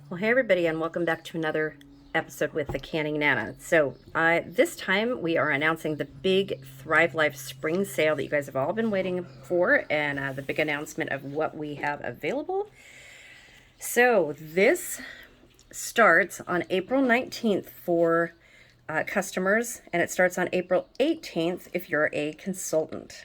Well, hey everybody, and welcome back to another episode with the Canning Nana. So this time we are announcing the big Thrive Life spring sale that you guys have all been waiting for, and the big announcement of what we have available. So this starts on April 19th for customers, and it starts on April 18th if you're a consultant.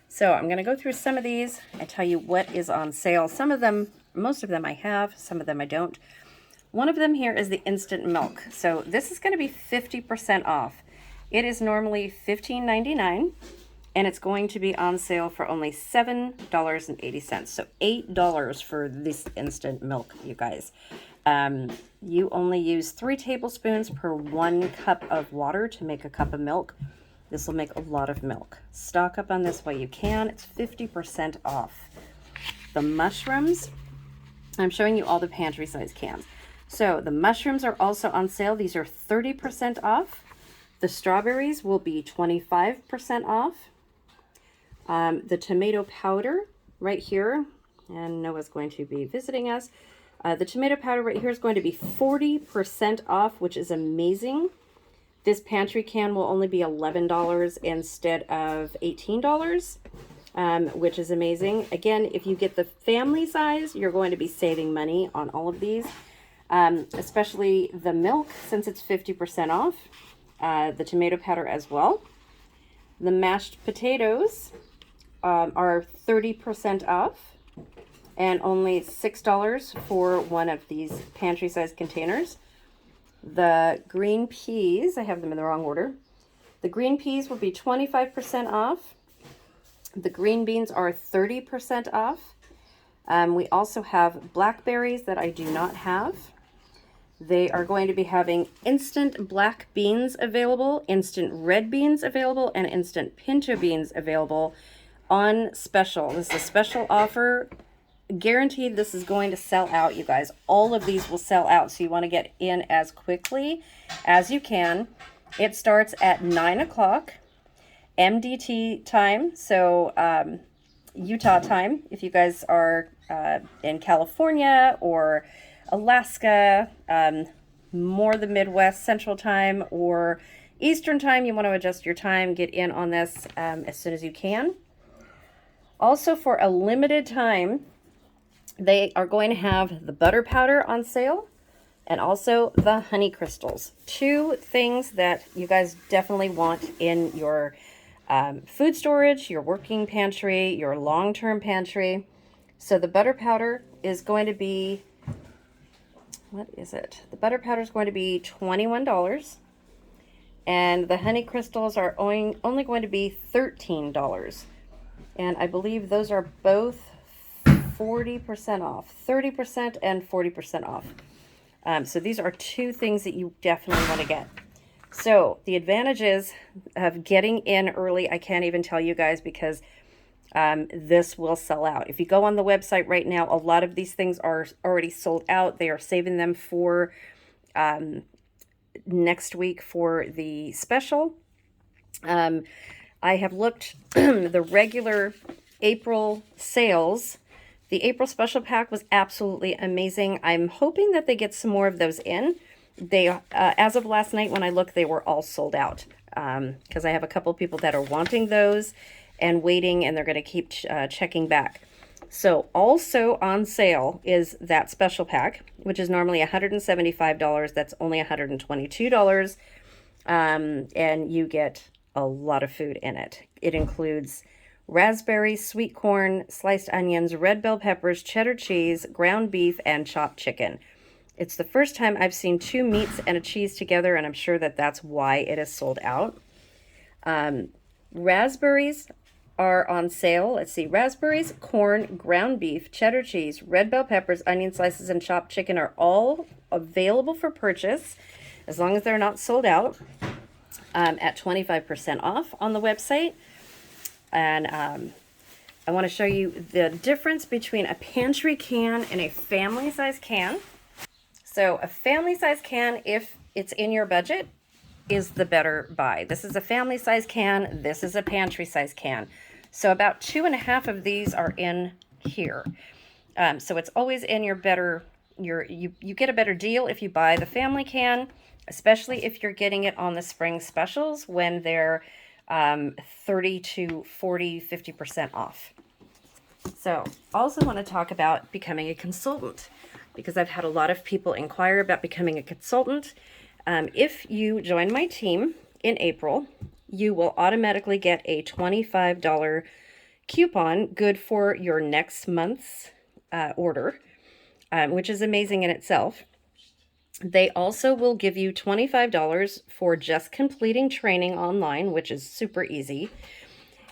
So I'm going to go through some of these and tell you what is on sale. Some of them, most of them I have, some of them I don't. One of them here is the instant milk. So this is going to be 50% off. It is normally $15.99 and it's going to be on sale for only $7.80. So $8 for this instant milk, you guys. You only use 3 tablespoons per 1 cup of water to make a cup of milk. This will make a lot of milk. Stock up on this while you can. It's 50% off. The mushrooms, I'm showing you all the pantry size cans. So the mushrooms are also on sale. These are 30% off. The strawberries will be 25% off. The tomato powder right here, and Noah's going to be visiting us. The tomato powder right here is going to be 40% off, which is amazing. This Pantry Can will only be $11 instead of $18, which is amazing. Again, if you get the family size, you're going to be saving money on all of these, especially the milk, since it's 50% off, the tomato powder as well. The mashed potatoes are 30% off and only $6 for one of these pantry size containers. The green peas, I have them in the wrong order. The green peas will be 25% off. The green beans are 30% off. We also have blackberries that I do not have. They are going to be having instant black beans available, instant red beans available, and instant pinto beans available on special. This is a special offer. Guaranteed this is going to sell out, you guys. All of these will sell out, so you want to get in as quickly as you can. It starts at 9 o'clock MDT time, so Utah time. If you guys are in California or Alaska, more the Midwest Central time or Eastern time, you want to adjust your time. Get in on this as soon as you can. Also, for a limited time, they are going to have the butter powder on sale and also the honey crystals. 2 things that you guys definitely want in your food storage, your working pantry, your long-term pantry. So the butter powder is going to be, what is it? The butter powder is going to be $21. And the honey crystals are only going to be $13. And I believe those are both 40% off, 30% and 40% off. So these are 2 things that you definitely want to get. So the advantages of getting in early, I can't even tell you guys, because this will sell out. If you go on the website right now, a lot of these things are already sold out. They are saving them for next week for the special. I have looked the regular April sales. The April special pack was absolutely amazing. I'm hoping that they get some more of those in. They, as of last night when I looked, they were all sold out, because I have a couple people that are wanting those and waiting, and they're going to keep checking back. So also on sale is that special pack, which is normally $175. That's only $122, and you get a lot of food in it. It includes raspberries, sweet corn, sliced onions, red bell peppers, cheddar cheese, ground beef, and chopped chicken. It's the first time I've seen 2 meats and a cheese together, and I'm sure that that's why it is sold out. Raspberries are on sale. Let's see. Raspberries, corn, ground beef, cheddar cheese, red bell peppers, onion slices, and chopped chicken are all available for purchase, as long as they're not sold out, at 25% off on the website. And I want to show you the difference between a pantry can and a family size can. So a family size can, if it's in your budget, is the better buy. This is a family size can. This is a pantry size can. So about 2.5 of these are in here. So it's always in your better, you get a better deal if you buy the family can, especially if you're getting it on the spring specials when they're 30 to 40, 50% off. So also want to talk about becoming a consultant, because I've had a lot of people inquire about becoming a consultant. If you join my team in April, you will automatically get a $25 coupon good for your next month's order, which is amazing in itself. They also will give you $25 for just completing training online, which is super easy.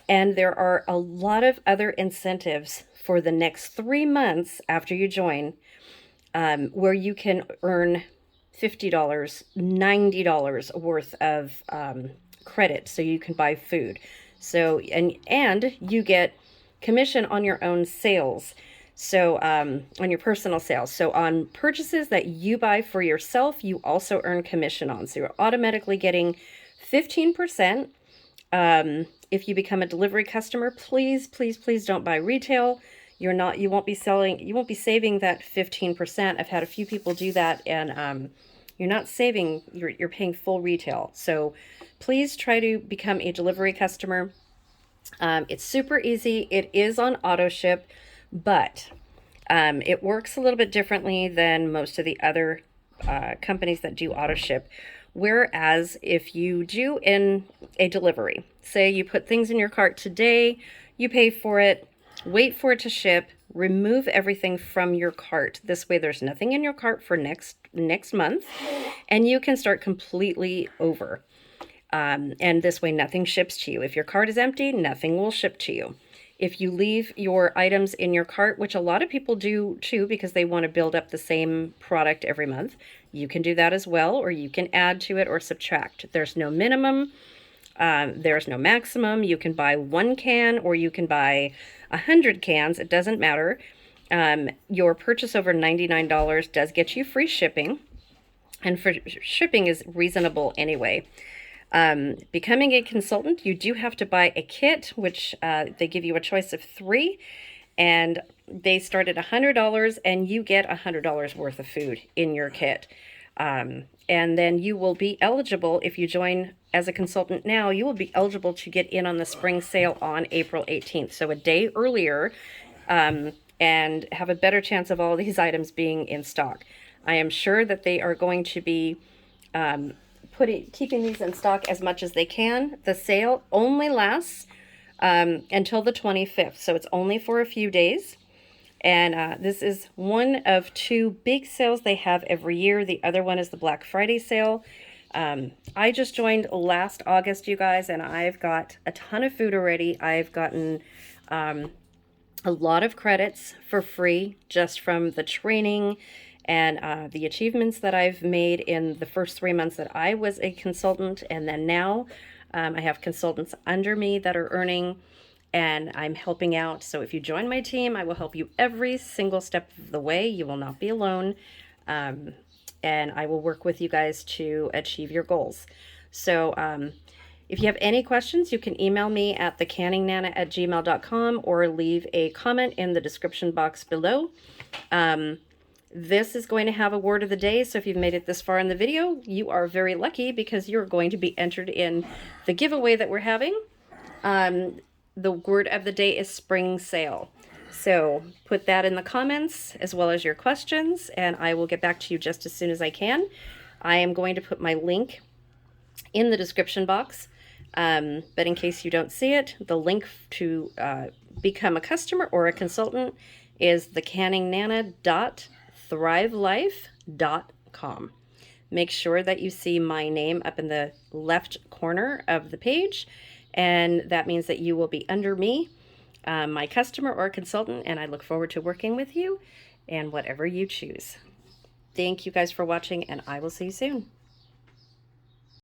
And there are a lot of other incentives for the next 3 months after you join, where you can earn $50, $90 worth of credit, so you can buy food. So and you get commission on your own sales. So on your personal sales. So on purchases that you buy for yourself, you also earn commission on. So you're automatically getting 15%. If you become a delivery customer, please, please, please don't buy retail. You won't be saving that 15%. I've had a few people do that, and you're not saving, you're paying full retail. So please try to become a delivery customer. It's super easy. It is on auto ship, but it works a little bit differently than most of the other companies that do auto ship. Whereas if you do in a delivery, say you put things in your cart today, you pay for it, wait for it to ship, remove everything from your cart. This way there's nothing in your cart for next month, and you can start completely over. And this way nothing ships to you. If your cart is empty, nothing will ship to you. If you leave your items in your cart, which a lot of people do too, because they want to build up the same product every month, you can do that as well, or you can add to it or subtract. There's no minimum. There's no maximum. You can buy 1 can or you can buy 100 cans. It doesn't matter. Your purchase over $99 does get you free shipping, and for shipping is reasonable anyway. Becoming a consultant, you do have to buy a kit, which they give you a choice of 3, and they start at $100, and you get $100 worth of food in your kit. And then you will be eligible, if you join as a consultant now, you will be eligible to get in on the spring sale on April 18th, so a day earlier, and have a better chance of all these items being in stock. I am sure that they are going to be keeping these in stock as much as they can. The sale only lasts until the 25th, so it's only for a few days. And this is one of 2 big sales they have every year. The other one is the Black Friday sale. I just joined last August, you guys, and I've got a ton of food already. I've gotten a lot of credits for free just from the training and the achievements that I've made in the first 3 months that I was a consultant. And then now I have consultants under me that are earning, and I'm helping out. So if you join my team, I will help you every single step of the way. You will not be alone. And I will work with you guys to achieve your goals. So if you have any questions, you can email me at thecanningnana@gmail.com or leave a comment in the description box below. This is going to have a word of the day, so if you've made it this far in the video, you are very lucky, because you're going to be entered in the giveaway that we're having. The word of the day is spring sale. So put that in the comments as well as your questions, and I will get back to you just as soon as I can. I am going to put my link in the description box, but in case you don't see it, the link to become a customer or a consultant is thecanningnana.thrivelife.com. Make sure that you see my name up in the left corner of the page, and that means that you will be under me, my customer or consultant, and I look forward to working with you and whatever you choose. Thank you guys for watching, and I will see you soon.